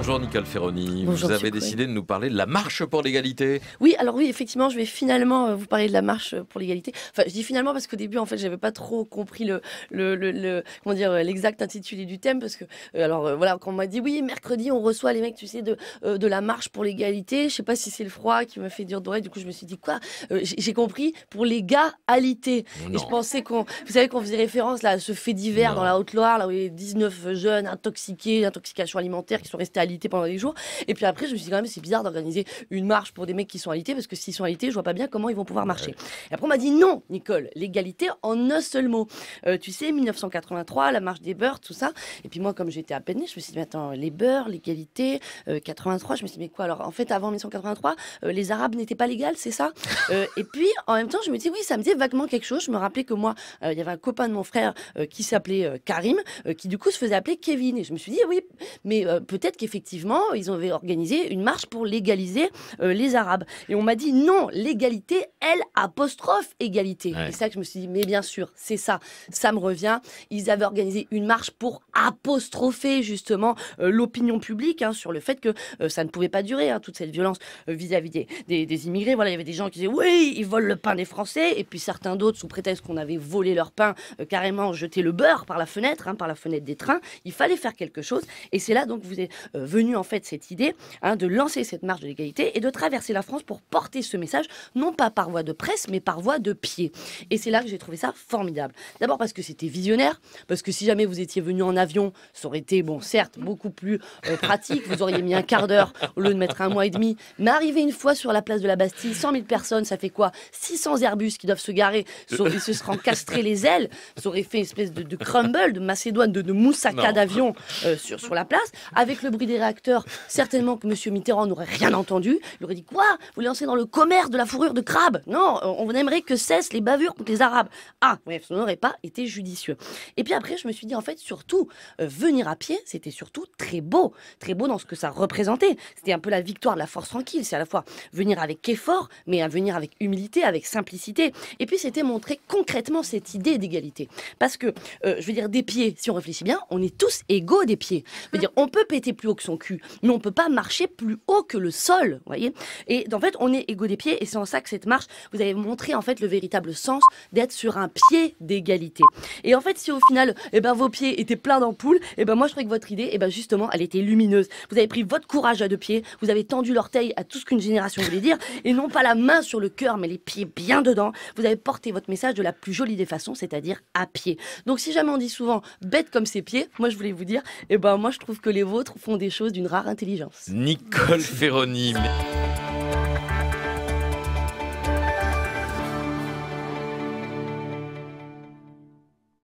Bonjour Nicole Ferroni, Bonjour, vous avez Thierry. décidé de nous parler de la marche pour l'égalité. Oui, alors oui, effectivement, je vais finalement vous parler de la marche pour l'égalité. Enfin, je dis finalement parce qu'au début, en fait, j'avais pas trop compris comment dire, l'exact intitulé du thème, parce que voilà, quand on m'a dit oui, mercredi, on reçoit les mecs, tu sais, de la marche pour l'égalité. Je sais pas si c'est le froid qui me fait dur d'oreille. Du coup, je me suis dit quoi. J'ai compris pour l'égalité. Et je pensais vous savez, qu'on faisait référence là à ce fait divers dans la Haute-Loire, là où il y a 19 jeunes intoxiqués, intoxication alimentaire, qui sont restés alités pendant des jours. Et puis après, je me suis dit quand même, c'est bizarre d'organiser une marche pour des mecs qui sont alités, parce que s'ils sont alités, je vois pas bien comment ils vont pouvoir marcher. Et après, on m'a dit non, Nicole, l'égalité en un seul mot. Tu sais, 1983, la marche des beurs, tout ça. Et puis moi, comme j'étais à peine née, je me suis dit, mais attends, les beurs, l'égalité, 83, je me suis dit, mais quoi alors? En fait, avant 1983, les Arabes n'étaient pas légales, c'est ça? Et puis, en même temps, je me dis, oui, ça me disait vaguement quelque chose. Je me rappelais que moi, il y avait un copain de mon frère qui s'appelait Karim, qui du coup se faisait appeler Kevin. Et je me suis dit, oui, mais peut-être qu'effectivement, ils avaient organisé une marche pour légaliser les Arabes. Et on m'a dit non, l'égalité, L apostrophe égalité. Ouais. Et c'est ça que je me suis dit, mais bien sûr, c'est ça, ça me revient. Ils avaient organisé une marche pour apostropher justement l'opinion publique sur le fait que ça ne pouvait pas durer, toute cette violence vis-à-vis des immigrés. Voilà, il y avait des gens qui disaient oui, ils volent le pain des Français, et puis certains d'autres, sous prétexte qu'on avait volé leur pain, carrément jeté le beurre par la fenêtre des trains. Il fallait faire quelque chose, et c'est là donc vous est venue en fait cette idée de lancer cette marche de l'égalité et de traverser la France pour porter ce message, non pas par voie de presse, mais par voie de pied. Et c'est là que j'ai trouvé ça formidable. D'abord parce que c'était visionnaire, parce que si jamais vous étiez venu en avion, ça aurait été, bon, certes, beaucoup plus pratique, vous auriez mis un quart d'heure au lieu de mettre un mois et demi, mais arriver une fois sur la place de la Bastille, 100 000 personnes, ça fait quoi? 600 Airbus qui doivent se garer, ils se seraient encastrés les ailes, ça aurait fait une espèce de crumble, de macédoine, de moussaka d'avion sur la place, avec le bruit des réacteurs. Certainement que M. Mitterrand n'aurait rien entendu. Il aurait dit quoi? Vous lancez dans le commerce de la fourrure de crabe? Non, on aimerait que cessent les bavures contre les Arabes. Ah, bref, ça n'aurait pas été judicieux. Et puis après, je me suis dit, en fait, surtout, venir à pied, c'était surtout très beau dans ce que ça représentait. C'était un peu la victoire de la force tranquille. C'est à la fois venir avec effort, mais à venir avec humilité, avec simplicité. Et puis, c'était montrer concrètement cette idée d'égalité. Parce que, je veux dire, des pieds, si on réfléchit bien, on est tous égaux des pieds. Je veux dire, on peut péter plus haut que son cul, mais on peut pas marcher plus haut que le sol, voyez. Et en fait, on est égaux des pieds, et c'est en ça que cette marche, vous avez montré en fait le véritable sens d'être sur un pied d'égalité. Et en fait, si au final, vos pieds étaient pleins d'ampoules, moi je trouvais que votre idée, justement, elle était lumineuse. Vous avez pris votre courage à deux pieds, vous avez tendu l'orteil à tout ce qu'une génération voulait dire, et non pas la main sur le cœur, mais les pieds bien dedans. Vous avez porté votre message de la plus jolie des façons, c'est-à-dire à pied. Donc si jamais on dit souvent bête comme ses pieds, moi je voulais vous dire, moi je trouve que les vôtres font des choses d'une rare intelligence. Nicole Ferroni.